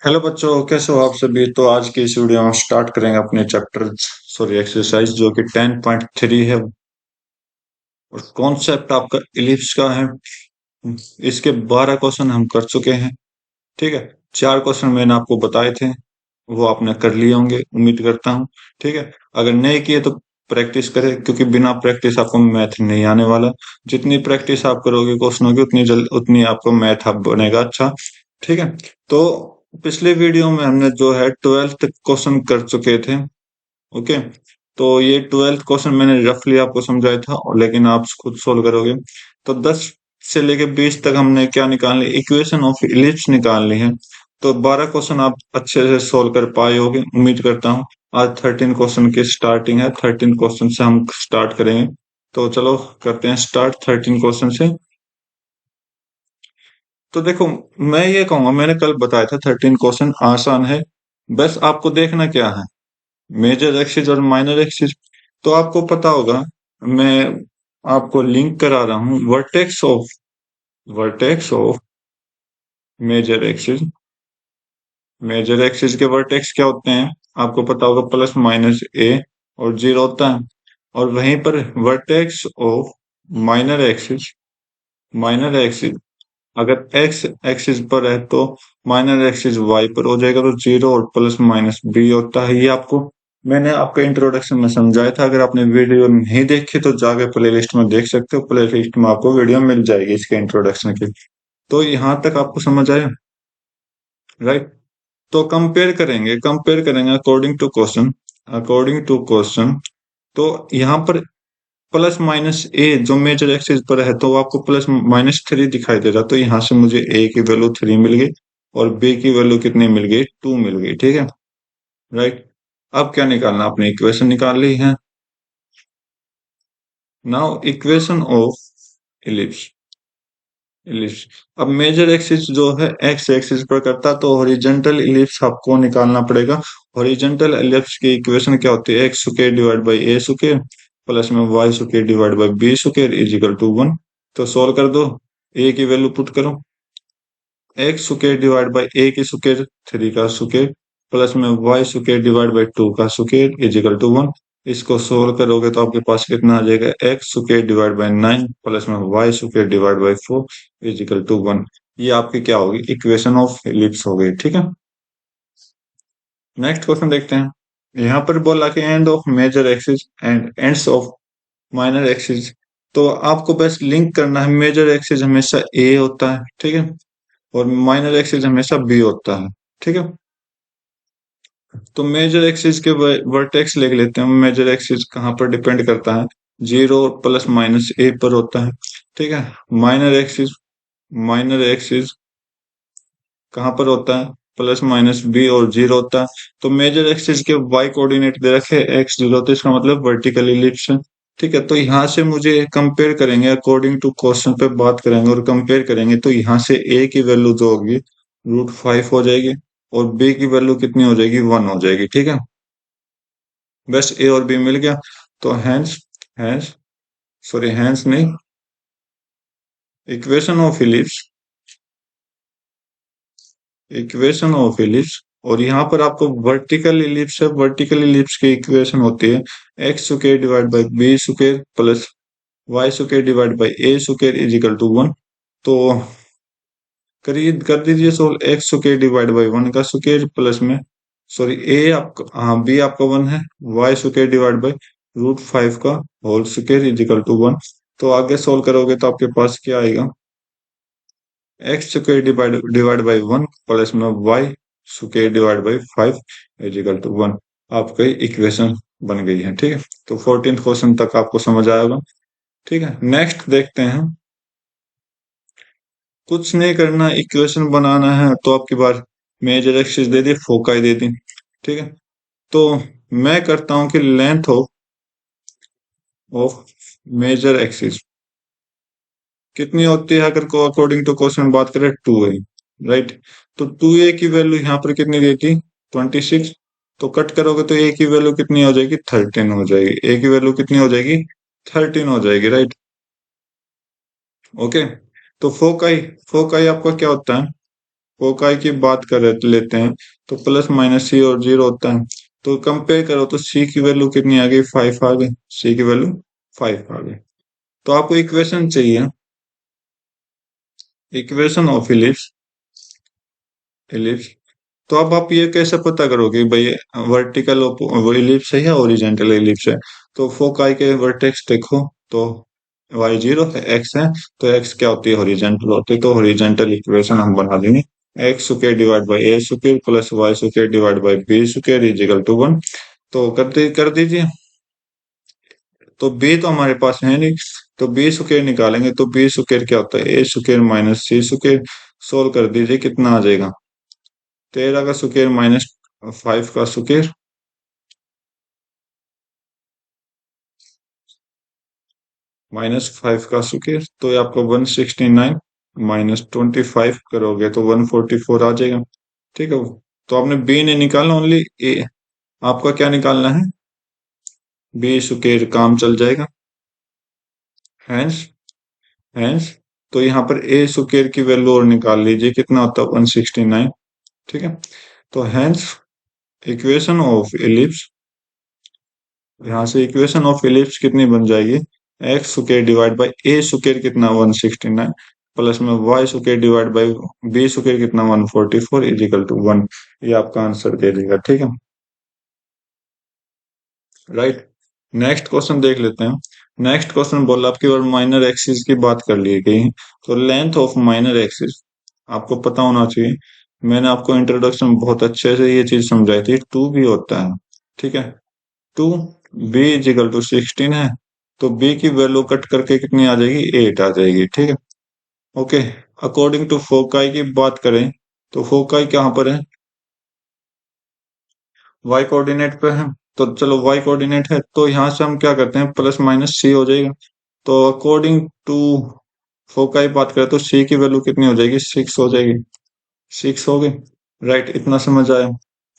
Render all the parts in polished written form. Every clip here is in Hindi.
हेलो बच्चों, कैसे हो आप सभी। तो आज की इस वीडियो में स्टार्ट करेंगे अपने चैप्टर एक्सरसाइज जो कि 10.3 है। और कॉन्सेप्ट आपका इलिप्स का है। इसके 12 क्वेश्चन हम कर चुके हैं। ठीक है, 4 क्वेश्चन मैंने आपको बताए थे, वो आपने कर लिए होंगे उम्मीद करता हूँ। ठीक है, अगर नहीं किए तो प्रैक्टिस करें, क्योंकि बिना प्रैक्टिस आपको मैथ नहीं आने वाला। जितनी प्रैक्टिस आप करोगे क्वेश्चनों की उतनी जल्द उतनी आपको मैथ आप बनेगा अच्छा। ठीक है, तो पिछले वीडियो में हमने जो है 12th क्वेश्चन कर चुके थे। ओके, तो ये 12th क्वेश्चन मैंने रफली आपको समझाया था, और लेकिन आप खुद सोल्व करोगे। तो 10 से लेके 20 तक हमने क्या निकाल ली, इक्वेशन ऑफ इलिप्स निकाल ली है। तो 12 क्वेश्चन आप अच्छे से सोल्व कर पाए होगे उम्मीद करता हूँ। आज 13 क्वेश्चन की स्टार्टिंग है, 13 क्वेश्चन से हम स्टार्ट करेंगे। तो चलो करते हैं स्टार्ट 13 क्वेश्चन से। तो देखो, मैं ये कहूंगा, मैंने कल बताया था 13 क्वेश्चन आसान है। बस आपको देखना क्या है, मेजर एक्सिस और माइनर एक्सिस। तो आपको पता होगा, मैं आपको लिंक करा रहा हूँ vertex of major axis. Major axis के वर्टेक्स क्या होते हैं, आपको पता होगा, प्लस माइनस ए और जीरो होता है। और वहीं पर vertex of minor axis minor axis अगर एक्स एक्सिस पर है तो माइनर एक्सिस वाई पर हो जाएगा, तो जीरो और प्लस माइनस बी होता है। ये आपको मैंने आपका इंट्रोडक्शन में समझाया था। अगर आपने वीडियो नहीं देखी तो जाके प्ले लिस्ट में देख सकते हो, प्ले लिस्ट में आपको वीडियो मिल जाएगी इसके इंट्रोडक्शन की। तो यहाँ तक आपको समझ आया, राइट। तो कंपेयर करेंगे अकॉर्डिंग टू क्वेश्चन। तो यहाँ पर प्लस माइनस ए जो मेजर एक्सिस पर है, तो आपको प्लस माइनस 3 दिखाई दे रहा, तो यहाँ से मुझे ए की वैल्यू 3 मिल गई और बी की वैल्यू कितनी मिल गई, 2 मिल गई। ठीक है, राइट। अब क्या निकालना, आपने इक्वेशन निकाल ली है। Now equation of ellipse ellipse अब मेजर एक्सिस जो है एक्स एक्सिस पर करता, तो हॉरिजॉन्टल इलिप्स आपको निकालना पड़ेगा। हॉरिजॉन्टल इलिप्स की इक्वेशन क्या होती है, x square divide by A square plus में Y square divide by B square is equal to 1। तो सोल्व कर दो, ए की वैल्यू पुट करो, X square divide by A की स्क्वायर 3 का स्क्वायर प्लस में वाई स्क्वायर डिवाइड बाई 2 का स्क्वायर इज इक्वल टू 1। इसको सोल्व करोगे तो आपके पास कितना आ जाएगा, X square divide by 9 plus में Y square divide by 4 is equal to 1। ये आपकी क्या होगी, इक्वेशन ऑफ इलिप्स हो गई। ठीक है, नेक्स्ट क्वेश्चन देखते हैं। यहाँ पर बोला कि end of major axis end ends of minor axis. तो आपको बस लिंक करना है, मेजर एक्सिस हमेशा ए होता है, ठीक है, और माइनर एक्सिस हमेशा बी होता है। ठीक है, तो मेजर एक्सिस के वर्टेक्स लिख लेते हैं। मेजर एक्सिस कहाँ पर डिपेंड करता है, जीरो प्लस माइनस ए पर होता है। ठीक है, माइनर एक्सिस कहाँ पर होता है, प्लस माइनस बी और जीरो होता है। तो मेजर एक्सिस के वाई कोऑर्डिनेट दे रखे एक्स जीरो, तो इसका मतलब वर्टिकल इलिप्स है। ठीक है, तो यहाँ से मुझे कंपेयर करेंगे, अकॉर्डिंग टू क्वेश्चन पे बात करेंगे और कंपेयर करेंगे। तो यहाँ से ए की वैल्यू जो होगी √5 हो जाएगी, और बी की वैल्यू कितनी हो जाएगी, 1 हो जाएगी। ठीक है, बस ए और बी मिल गया। तो हैंस हैंस नहीं, equation of ellipse equation of ellipse और यहाँ पर आपको वर्टिकल इलिप्स है, वर्टिकल इलिप्स की इक्वेशन होती है x square divide by B square plus y square divide by A square is equal to 1। तो करिए, कर दीजिए solve, x square divide by 1 का स्क्वायर प्लस में, सॉरी ए आपका, हाँ बी आपका 1 है, वाई स्क्वायर डिवाइड बाई √5 का whole square is equal to 1। तो आगे सोल्व करोगे तो आपके पास क्या आएगा, X square divide by 1 plus में Y square divide by 5 is equal to 1। आपकी इक्वेशन बन गई है। ठीक है, तो 14th क्वेश्चन तक आपको समझ आएगा। ठीक है, नेक्स्ट देखते हैं। कुछ नहीं करना, इक्वेशन बनाना है। तो आपकी बार मेजर एक्सिस दे दी, फोकाई दे दी। ठीक है, तो मैं करता हूं कि लेंथ ऑफ मेजर एक्सिस कितनी होती है, अगर को अकॉर्डिंग टू क्वेश्चन बात करें 2a, राइट। तो 2a की वैल्यू यहाँ पर कितनी दी थी, 26। तो कट करोगे तो a की वैल्यू कितनी हो जाएगी, 13 हो जाएगी। a की वैल्यू कितनी हो जाएगी, 13 हो जाएगी, राइट। ओके, तो फोकाई फोकाई आपका क्या होता है, फोकाई की बात कर लेते हैं तो प्लस माइनस सी और जीरो होता है। तो कंपेयर करो तो सी की वैल्यू कितनी आ गई, 5 आ गई। सी की वैल्यू 5 आ गई। तो आपको इक्वेशन चाहिए, इक्वेशन ऑफ इलिप्स, इलिप्स। तो अब आप ये कैसे पता करोगे भाई वर्टिकल इलिप्स है या ओरिजेंटल इलिप्स है? तो फोकाई के वर्टेक्स देखो तो वाई जीरो है, एक्स है, तो एक्स क्या होती है, हॉरिजेंटल होती है। तो हॉरिजेंटल इक्वेशन हम बना देंगे, x square divide by A square plus y square divide by B square is equal to 1। तो कर दीजिए। तो बी तो हमारे पास है नहीं, तो बी स्क्वायर निकालेंगे तो बी स्क्वायर क्या होता है, ए स्क्वायर माइनस सी स्क्वायर। सोल्व कर दीजिए, कितना आ जाएगा, 13 का स्क्वायर माइनस 5 का स्क्वायर, -5 का स्क्वायर, तो ये आपको 169 -25 करोगे तो 144 आ जाएगा। ठीक है, तो आपने बी नहीं निकालना, ओनली ए। आपका क्या निकालना है, बी स्क्वायर, काम चल जाएगा। हैंस, हैंस, तो यहाँ पर ए स्क्वायर की वैल्यू और निकाल लीजिए, कितना होता है 169। ठीक है, तो हैंस इक्वेशन ऑफ इलिप्स, यहाँ से इक्वेशन ऑफ इलिप्स कितनी बन जाएगी, x square divide by A square कितना 169 प्लस में Y square divide by B square कितना 144 इज इक्वल टू 1। ये आपका आंसर दे देगा। ठीक है, राइट। नेक्स्ट क्वेश्चन देख लेते हैं। नेक्स्ट क्वेश्चन बोला आपकी और माइनर एक्सिस की बात कर ली गई। तो लेंथ ऑफ माइनर एक्सिस आपको पता होना चाहिए। मैंने आपको इंट्रोडक्शन में बहुत अच्छे से ये चीज समझाई थी, टू भी होता है। ठीक है, two b is equal to 16 है, तो बी की वैल्यू कट करके कितनी आ जाएगी, 8 आ जाएगी। ठीक है, ओके। अकॉर्डिंग टू फोकाई की बात करें तो फोकाई कहाँ पर है, वाई कोऑर्डिनेट पे है। तो चलो वाई कोऑर्डिनेट है तो यहाँ से हम क्या करते हैं, प्लस माइनस सी हो जाएगा। तो अकॉर्डिंग टू फोकाई बात करें तो सी की वैल्यू कितनी हो जाएगी, 6 हो जाएगी। 6 हो गई, राइट। इतना समझ आया।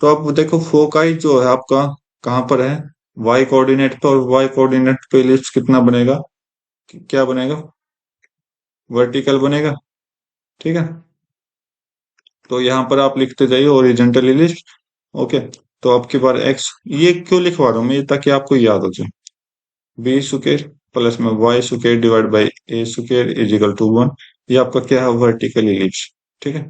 तो अब देखो फोकाई जो है आपका कहाँ पर है, वाई कोऑर्डिनेट पे, और वाई कोऑर्डिनेट पे इलिप्स कितना बनेगा, क्या बनेगा, वर्टिकल बनेगा। ठीक है, तो यहाँ पर आप लिखते जाइए ओरिजेंटल इलिप्स। ओके, तो अब की बार एक्स, ये क्यों लिखवा रहा हूँ मैं, ताकि आपको याद हो जाए, बी स्क्वायर प्लस में Y square divide by A square is equal to 1। ये आपका क्या है, वर्टिकल इलिप्स। ठीक है,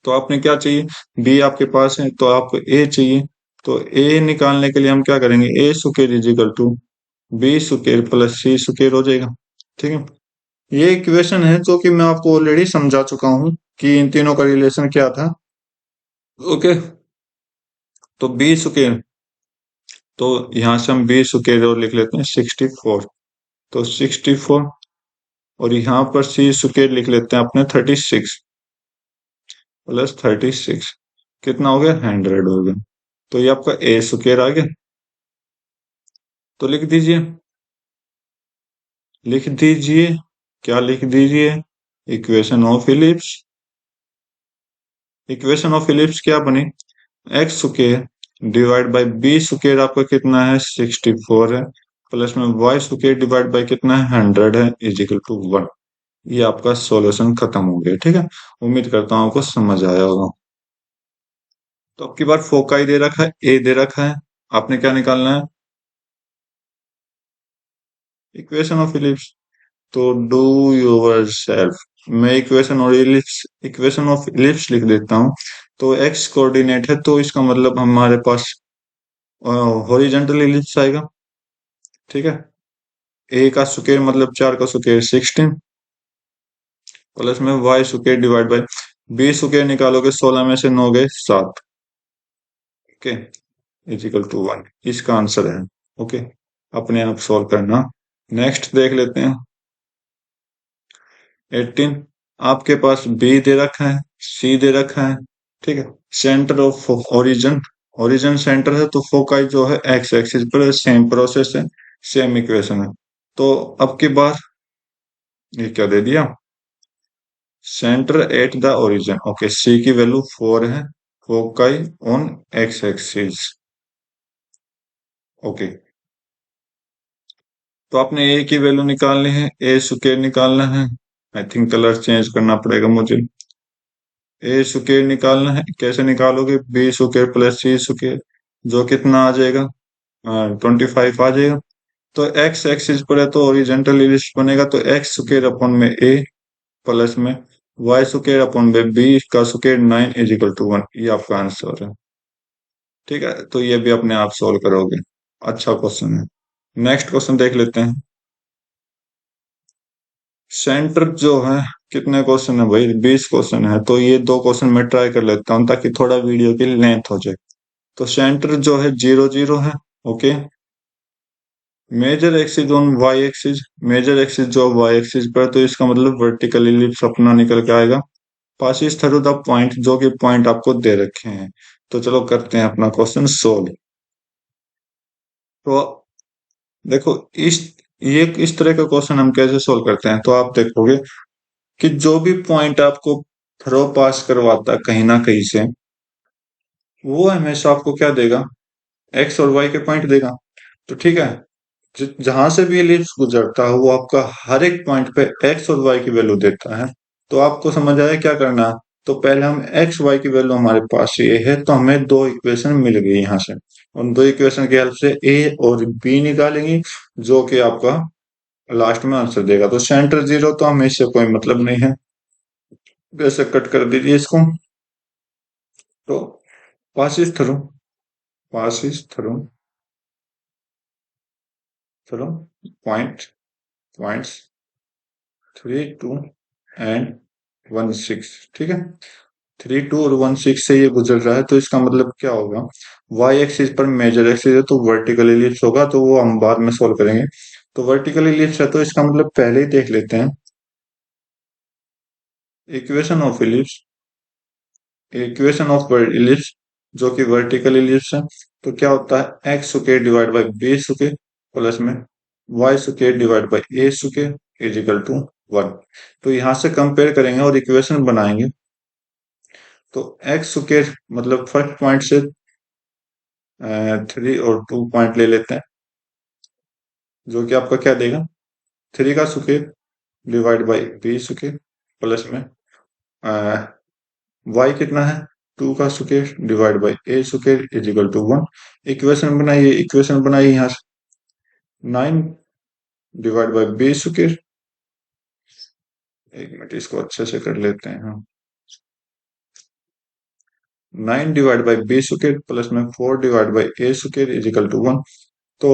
तो आपने क्या चाहिए, बी आपके पास है तो आपको ए चाहिए। तो ए निकालने के लिए हम क्या करेंगे, A square is equal to B square plus C square हो जाएगा। ठीक है, ये इक्वेशन है जो कि मैं आपको ऑलरेडी समझा चुका हूं कि इन तीनों का रिलेशन क्या था। ओके, तो बी स्क्वायर, तो यहां से हम बी स्क्वायर और लिख लेते हैं 64, तो 64, और यहाँ पर सी स्क्वायर लिख लेते हैं अपने 36 प्लस 36, कितना हो गया, 100 हो गया। तो ये आपका ए स्क्वायर आ गया। तो लिख दीजिए, लिख दीजिए, क्या लिख दीजिए, equation of ellipse. Equation of ellipse क्या बनी, x square divide by B square आपका कितना है, 64 है, प्लस में वाई स्क्वायर डिवाइड बाई कितना है, 100 है, इज इक्वल टू 1। ये आपका सॉल्यूशन खत्म हो गया। ठीक है, उम्मीद करता हूँ आपको समझ आया होगा। तो अब की बार फोकाई दे रखा है, ए दे रखा है, आपने क्या निकालना है, इक्वेशन ऑफ इलिप्स। तो डू योर सेल्फ, मैं इक्वेशन और इलिप्स, इक्वेशन ऑफ इलिप्स लिख देता हूँ। तो एक्स कोऑर्डिनेट है तो इसका मतलब हमारे पास हॉरिजॉन्टल इलिप्स आएगा। ठीक है, ए का स्क्वायर मतलब 4 का स्क्वायर 16 प्लस में Y square divide by B square निकालोगे 16 में से 9 गए 7। ओके, इज इक्वल टू 1, इसका आंसर है। ओके, अपने आप सॉल्व करना। नेक्स्ट देख लेते हैं 18। आपके पास बी दे रखा है, सी दे रखा है। ठीक है, centre of origin, origin centre है तो फोकाई जो है एक्स एक्सिस पर, सेम प्रोसेस है, सेम इक्वेशन है। तो अब की बार ये क्या दे दिया, centre at the origin. Okay, C की वैल्यू 4 है, foci on x axis. Okay, तो आपने ए की वैल्यू निकालनी है, ए स्क्वायर निकालना है। आई थिंक कलर चेंज करना पड़ेगा मुझे। ए स्क्वायर निकालना है, कैसे निकालोगे? B square plus C square, जो कितना आ जाएगा? 25 आ जाएगा। तो एक्स एक्सिस पर है तो ओरिजेंटल लिस्ट बनेगा, तो एक्स स्क्वायर अपॉन में ए प्लस में वाई स्क्वायर अपॉन में बी का स्क्वायर 9 इज इक्वल टू 1। ये आपका आंसर है। ठीक है, तो ये भी अपने आप सोल्व करोगे। अच्छा क्वेश्चन है। नेक्स्ट क्वेश्चन देख लेते हैं। सेंटर जो है, कितने क्वेश्चन है भाई? 20 क्वेश्चन है, तो ये दो क्वेश्चन मैं ट्राई कर लेता हूँ ताकि थोड़ा वीडियो की लेंथ हो जाए। तो सेंटर जो है 0 0 है। Okay. Major axis on y axis, major axis जो वाई एक्सिस पर, तो इसका मतलब वर्टिकल इलिप्स अपना निकल के आएगा। पासिस थ्रू द पॉइंट, जो कि पॉइंट आपको दे रखे हैं। तो चलो करते हैं अपना क्वेश्चन सोल्व। तो देखो, इस ये इस तरह का क्वेश्चन हम कैसे सोल्व करते हैं, तो आप देखोगे कि जो भी पॉइंट आपको थ्रो पास करवाता है कहीं ना कहीं से, वो हमेशा आपको क्या देगा? एक्स और वाई के पॉइंट देगा। तो ठीक है, जहां से भी एलिप्स गुजरता है वो आपका हर एक पॉइंट पे एक्स और वाई की वैल्यू देता है। तो आपको समझ आया क्या करना है? तो पहले हम एक्स वाई की वैल्यू, हमारे पास ये है, तो हमें दो इक्वेशन मिल गई यहाँ से। उन दो इक्वेशन की हेल्प से ए और बी निकालेंगे, जो कि आपका लास्ट में आंसर देगा। तो सेंटर 0, तो हमें इससे कोई मतलब नहीं है, वैसे कट कर दीजिए इसको। तो passes through, passes through through point, points 3 2 and 1 6। ठीक है, 3 2 और 1 6 से ये गुजर रहा है, तो इसका मतलब क्या होगा? वाई एक्सिस पर मेजर एक्सिस है तो वर्टिकल इलिप्स होगा, तो वो हम बाद में सोल्व करेंगे। तो वर्टिकल इलिप्स है, तो इसका मतलब पहले ही देख लेते हैं equation of ellipse, equation of ellipse, जो कि वर्टिकल इलिप्स है। तो क्या होता है? X square divide by B square plus में Y square divide by A square is equal to 1। तो यहां से कंपेयर करेंगे और इक्वेशन बनाएंगे। तो एक्स स्क्वायर मतलब फर्स्ट पॉइंट से 3 और 2 पॉइंट ले लेते हैं, जो कि आपका क्या देगा? 3 का square divide by B square plus में वाई कितना है? 2 का square divide by A square is equal to 1। Equation बनाइए, इक्वेशन बनाइए यहाँ से 9 डिवाइड बाई बी स्क्वायर। एक मिनट, इसको अच्छे से कर लेते हैं हम। 9 divide by B square plus में 4 divide by A square is equal to 1। तो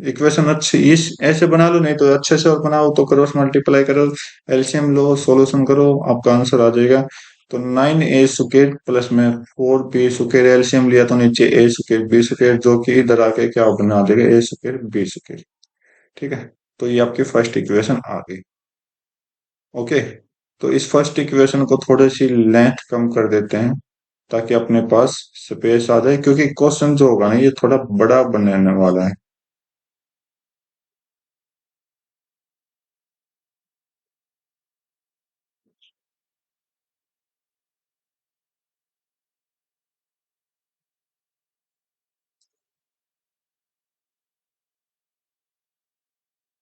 इक्वेशन अच्छी इस ऐसे बना लो, नहीं तो अच्छे से और बनाओ, तो क्रॉस मल्टीप्लाई करो, एलसीएम लो, सॉल्यूशन करो, आपका आंसर आ जाएगा। तो 9 a स्क्वायर प्लस में 4 b स्क्वायर, एलसीएम लिया तो नीचे a स्क्वायर b स्क्वायर, जो कि इधर आके क्या बना देगा? a square b square. ठीक है, तो ये आपकी फर्स्ट इक्वेशन आ गई। ओके। तो इस फर्स्ट इक्वेशन को थोड़ी सी लेंथ कम कर देते हैं ताकि अपने पास स्पेस आ जाए, क्योंकि क्वेश्चन जो होगा ना ये थोड़ा बड़ा बनने वाला है।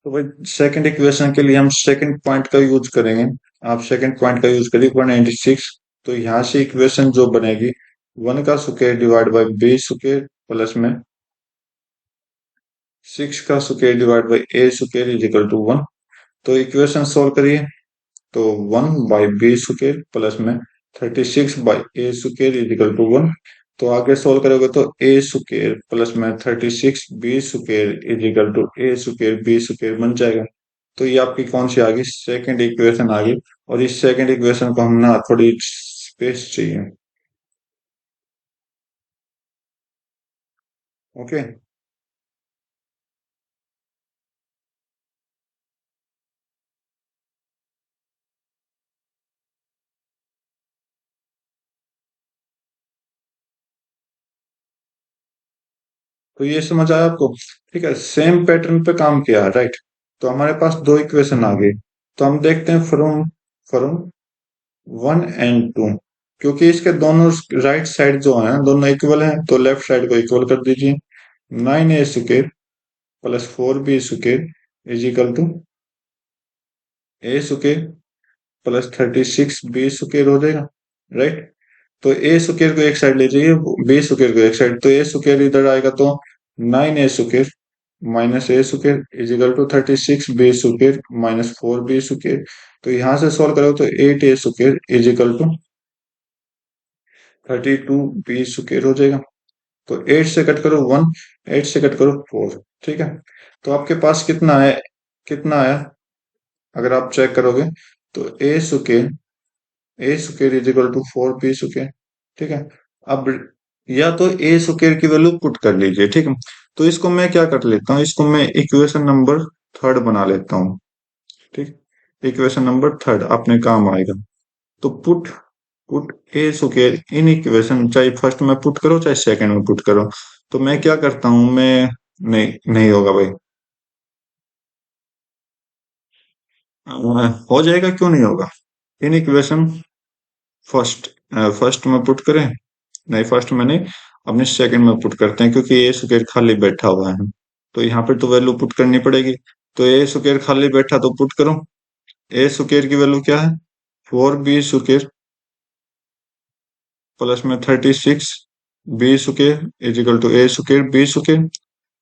तो भाई सेकंड इक्वेशन के लिए हम सेकंड पॉइंट का यूज करेंगे। आप सेकंड पॉइंट का यूज करिए 196। तो यहाँ से इक्वेशन जो बनेगी, 1 का square divide by B square plus में 6 का square divide by A square is equal to 1। तो इक्वेशन सोल्व करिए। तो 1 बाई बी स्क्वायर प्लस में 36 by A square is equal to 1। तो आगे सोल्व करोगे तो ए स्क्वायर प्लस में 36 b square is equal to a square b square बन जाएगा। तो ये आपकी कौन सी आ गई? सेकेंड इक्वेशन आ गई। और इस सेकेंड इक्वेशन को हम ना थोड़ी स्पेस चाहिए। ओके। तो ये समझ आया आपको? ठीक है, सेम पैटर्न पे काम किया है, राइट। तो हमारे पास दो इक्वेशन आ गई। तो हम देखते हैं फ्रॉम फ्रॉम 1 एंड 2। क्योंकि इसके दोनों राइट साइड जो है दोनों इक्वल हैं, तो लेफ्ट साइड को इक्वल कर दीजिए। 9 a square plus 4 b square is equal to a square plus 36 b square हो जाएगा राइट। तो ए स्क्वायर को एक साइड ले जाइए, बी स्क्वायर को एक साइड, तो ए स्क्वायर इधर आएगा तो 9a² minus a square is equal to 36b² minus 4b²। तो यहां से सॉल्व करो तो 8a² is equal to 32b² हो जाएगा। तो 8 से कट करो 1, 8 से कट करो 4, ठीक है। तो आपके पास कितना है, कितना आया अगर आप चेक करोगे तो A square is equal to 4b², ठीक है। अब या तो ए स्क्वायर की वैल्यू पुट कर लीजिए, ठीक है। तो इसको मैं क्या कर लेता हूँ, इसको मैं इक्वेशन नंबर थर्ड बना लेता हूँ, ठीक। इक्वेशन नंबर थर्ड अपने काम आएगा। तो put put A square in equation, चाहे फर्स्ट में पुट करो चाहे सेकंड में पुट करो। तो मैं क्या करता हूं, मैं नहीं नहीं होगा भाई, हो जाएगा क्यों नहीं होगा। इन इक्वेशन फर्स्ट, फर्स्ट में पुट करें, नहीं फर्स्ट में नहीं, अपने सेकंड में पुट करते हैं क्योंकि ए स्क्वायर खाली बैठा हुआ है। तो यहाँ पे तो वैल्यू पुट करनी पड़ेगी। तो ए स्क्वायर खाली बैठा तो पुट करो। ए स्क्वायर की वैल्यू क्या है, 4b² प्लस में 36b² is equal to a²b²।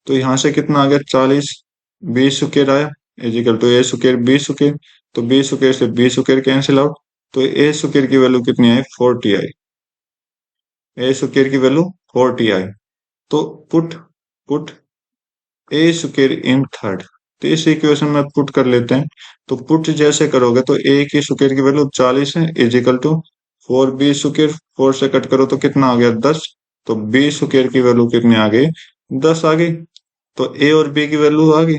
तो यहाँ से कितना आ गया, 40b² आया इज इक्वल टू a²b²। तो b² से b² कैंसिल आउट। तो a² की वैल्यू कितनी आई, 40 आई। a² की वैल्यू 40 आई। तो put put a² in third. तो इस इक्वेशन में पुट कर लेते हैं। तो पुट जैसे करोगे तो a की स्क्वायर की वैल्यू 40 है इज इक्वल टू 4b²। 4 से कट करो तो कितना आ गया, 10। तो b² की वैल्यू कितनी आ गई, 10 आ गई। तो ए और बी की वैल्यू आ गई।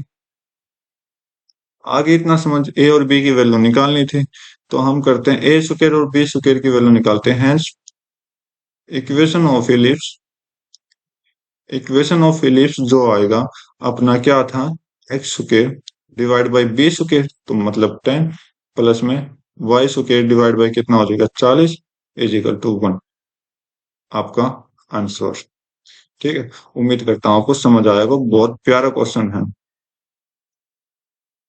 आगे इतना समझ, ए और बी की वैल्यू निकालनी थी। तो हम करते हैं a² और b² की वैल्यू निकालते हैं। Hence, equation of ellipse, equation of ellipse जो आएगा अपना क्या था, x² डिवाइड बाई b², तो मतलब 10 प्लस में y² डिवाइड बाई कितना हो जाएगा, 40 इज इक्वल टू 1, आपका आंसर। ठीक है, उम्मीद करता हूँ आपको समझ आएगा, बहुत प्यारा क्वेश्चन है।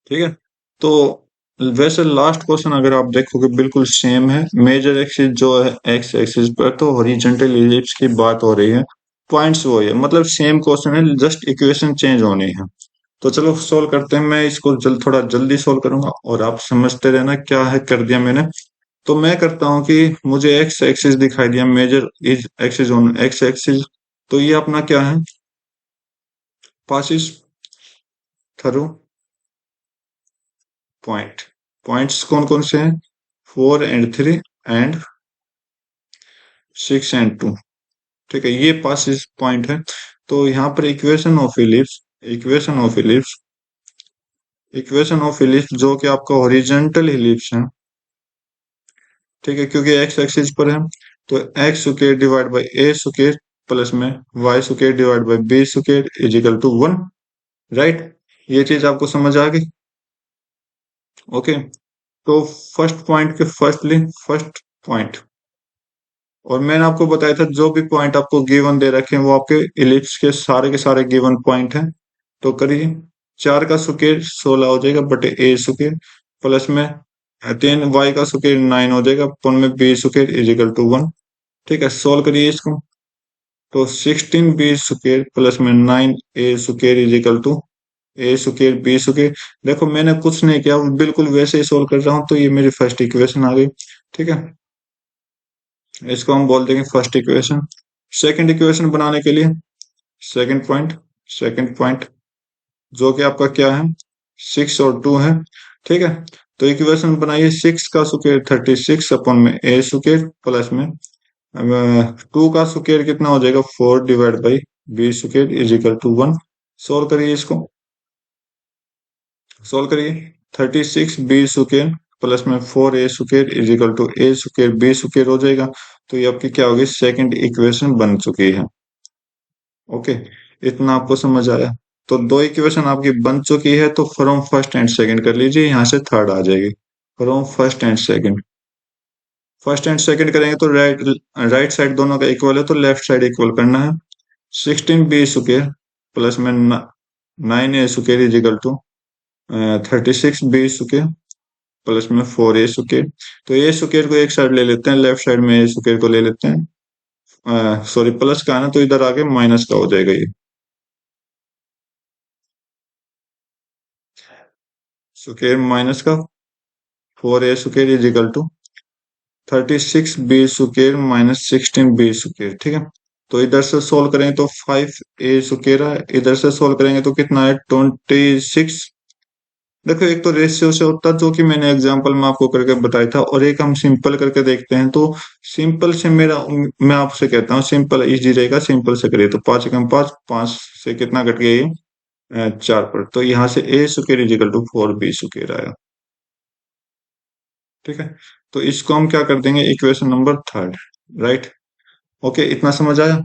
ठीक है, तो वैसे लास्ट क्वेश्चन अगर आप देखोगे बिल्कुल सेम है। मेजर एक्सिस जो है एक्स एक्सिस पर, तो हॉरिजॉन्टल इलिप्स की बात हो रही है, पॉइंट्स वो है, मतलब सेम क्वेश्चन है, जस्ट इक्वेशन चेंज होनी है। तो चलो सोल्व करते हैं। मैं इसको थोड़ा जल्दी सोल्व करूंगा और आप समझते रहना क्या है कर दिया मैंने। तो मैं करता हूं कि मुझे एक्स एक्सिस दिखाई दिया, major is axis on x axis. तो ये अपना क्या है, पासिस थ्रू पॉइंट। पॉइंट्स कौन कौन से हैं, 4 and 3 एंड 6 and 2। ठीक है, ये पासिस पॉइंट है। तो यहाँ पर equation of ellipse, equation of ellipse, equation of ellipse जो कि आपका हॉरिजॉन्टल इलिप्स है, ठीक है, क्योंकि एक्स एक्सिस पर है। तो x² divide by a² plus में y² divide by b² is equal to 1, right. ये चीज आपको समझ आ गई, ओके। तो फर्स्ट पॉइंट के फर्स्टली फर्स्ट पॉइंट, और मैंने आपको बताया था जो भी पॉइंट आपको गिवन दे रखे हैं वो आपके इलिप्स के सारे गिवन पॉइंट हैं। तो करिए, 4 का स्क्वायर 16 हो जाएगा बटे a² प्लस में 10 y का स्क्वायर 9 हो जाएगा अपन में b² इज इक्वल टू 1। ठीक है, सोल्व करिए इसको। तो 16b² प्लस में 9a² is equal to a² b²। देखो मैंने कुछ नहीं किया, बिल्कुल वैसे ही सोल्व कर रहा हूँ। तो ये मेरी फर्स्ट इक्वेशन आ गई, ठीक है, इसको हम बोल देंगे फर्स्ट इक्वेशन। सेकंड इक्वेशन बनाने के लिए सेकंड पॉइंट, सेकंड पॉइंट जो कि आपका क्या है, 6 और 2 है। ठीक है, तो इक्वेशन बनाइए, 6 का स्क्वायर 36 अपन में a² प्लस में 2 का स्क्वायर कितना हो जाएगा, 4 divide by b² is equal to 1। Solve करिए इसको, सोल्व करिए। 36b² प्लस में 4a² is equal to a² b² हो जाएगा। तो ये आपकी क्या होगी, सेकंड इक्वेशन बन चुकी है, ओके। इतना आपको समझ आया। तो दो इक्वेशन आपकी बन चुकी है, तो फ्रॉम फर्स्ट एंड सेकंड कर लीजिए, यहाँ से थर्ड आ जाएगी। From first and second, first and second करेंगे तो राइट राइट साइड दोनों का इक्वल है, तो लेफ्ट साइड इक्वल करना है। 16b² प्लस में 9a² is equal to 36b²। Plus में 4a²। तो a² को एक साइड ले लेते हैं, लेफ्ट साइड में a² को ले लेते हैं, सॉरी प्लस का है ना, तो इधर आके माइनस का हो जाएगा ये स्क्वायर माइनस का 4a² is equal to 36b² minus 16b²। ठीक है, तो इधर से सोल्व करेंगे तो 5a² है, इधर से सोल्व करेंगे तो कितना है 26। देखो एक तो रेशियो से होता है जो कि मैंने एग्जांपल में आपको करके बताया था, और एक हम सिंपल करके देखते हैं। तो सिंपल से मेरा, मैं आपसे कहता हूँ सिंपल इजी रहेगा, सिंपल से करिए। तो 5 एकम 5, 5 से कितना कट गया ये 4 पर, तो यहाँ से a² is equal to 4b² आया। ठीक है, तो इसको हम क्या कर देंगे equation number third, right. Okay, इतना समझ आया।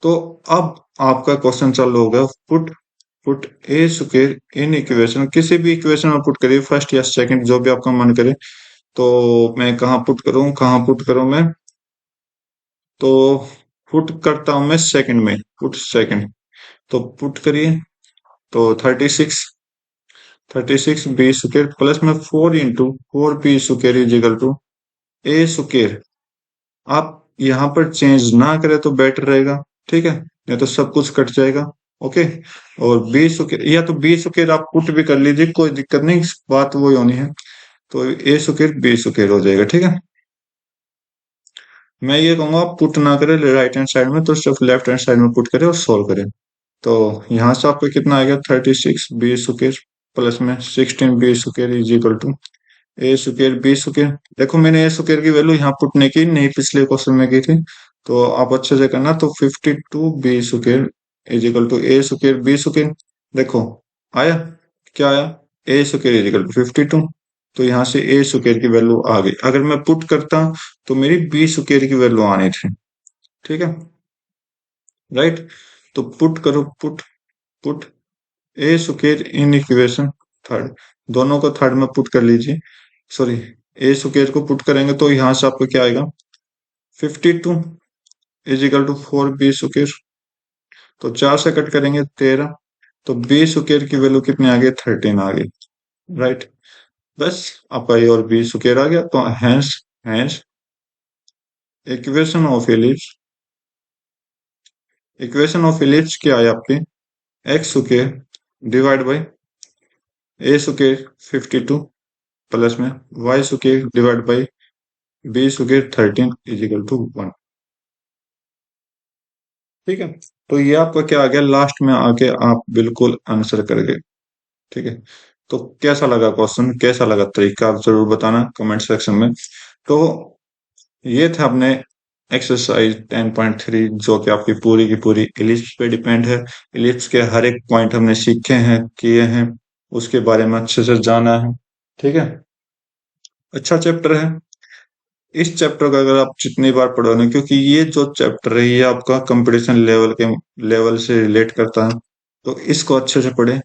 तो अब आपका क्वेश्चन चालू होगा, put put a² in equation, किसी भी इक्वेशन में पुट करिए, फर्स्ट या सेकंड जो भी आपका मन करे। तो मैं कहाँ पुट करूं, कहाँ पुट करूं मैं, तो पुट करता हूं मैं सेकंड में, पुट सेकंड। तो पुट करिए, तो 36 b² प्लस में 4 × 4b² is equal to a²। आप यहाँ पर चेंज ना करें तो बेटर रहेगा, ठीक है, नहीं तो सब कुछ कट जाएगा। ओके, और b² या तो b² आप पुट भी कर लीजिए, कोई दिक्कत नहीं, बात वही होनी है। तो a² b² हो जाएगा। ठीक है, मैं ये कहूंगा आप पुट ना करें राइट हैंड साइड में, तो सिर्फ लेफ्ट हैंड साइड में पुट करें और सोल्व करें। तो यहाँ से आपको कितना आएगा 36b² प्लस में 16b² is equal to a²b²। देखो मैंने a² की वैल्यू यहाँ पुट नहीं की, नहीं पिछले क्वेश्चन में की थी, तो आप अच्छे से करना। तो 52b² is equal to a²b²। देखो आया, क्या आया, a² इज इक्वल टू 52। तो यहाँ से a² की वैल्यू आ गई। अगर मैं पुट करता तो मेरी b² की वैल्यू आनी थी। ठीक है, राइट। तो पुट करो, put put a² in equation third, दोनों को थर्ड में पुट कर लीजिए। सॉरी, a² को पुट करेंगे तो यहाँ से आपको क्या आएगा 52 इज इक्वल टू 4b²। तो 4 से कट करेंगे 13, तो b² की वैल्यू कितनी आ गई 13 आ गई, राइट। बस आपका ए और b² आ गया। तो hence hence equation of ellipse, equation of ellipse क्या है आपकी, x² divide by a² 52 plus में y² divide by b² 13 is equal to 1। ठीक है, तो ये आपका क्या आ गया, लास्ट में आके आप बिल्कुल आंसर कर गए। ठीक है, तो कैसा लगा क्वेश्चन, कैसा लगा तरीका, आप जरूर बताना कमेंट सेक्शन में। तो ये था अपने एक्सरसाइज 10.3, जो कि आपकी पूरी की पूरी इलिप्स पे डिपेंड है। इलिप्स के हर एक पॉइंट हमने सीखे हैं, किए हैं, उसके बारे में अच्छे से जाना है। ठीक है, अच्छा चैप्टर है। इस चैप्टर का अगर आप जितनी बार पढ़ोगे, क्योंकि ये जो चैप्टर है ये आपका कंपटीशन लेवल के लेवल से रिलेट करता है, तो इसको अच्छे से पढ़ें।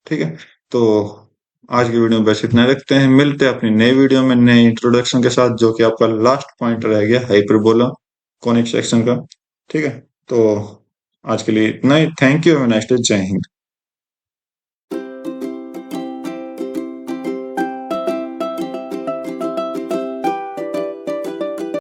ठीक है, तो आज की वीडियो में बस इतना रखते हैं, मिलते हैं अपनी नई वीडियो में नए इंट्रोडक्शन के साथ, जो कि आपका लास्ट पॉइंट रह गया हाइपरबोला कॉनिक सेक्शन का। ठीक है, तो आज के लिए इतना ही। Thank you, have a nice day, जय हिंद।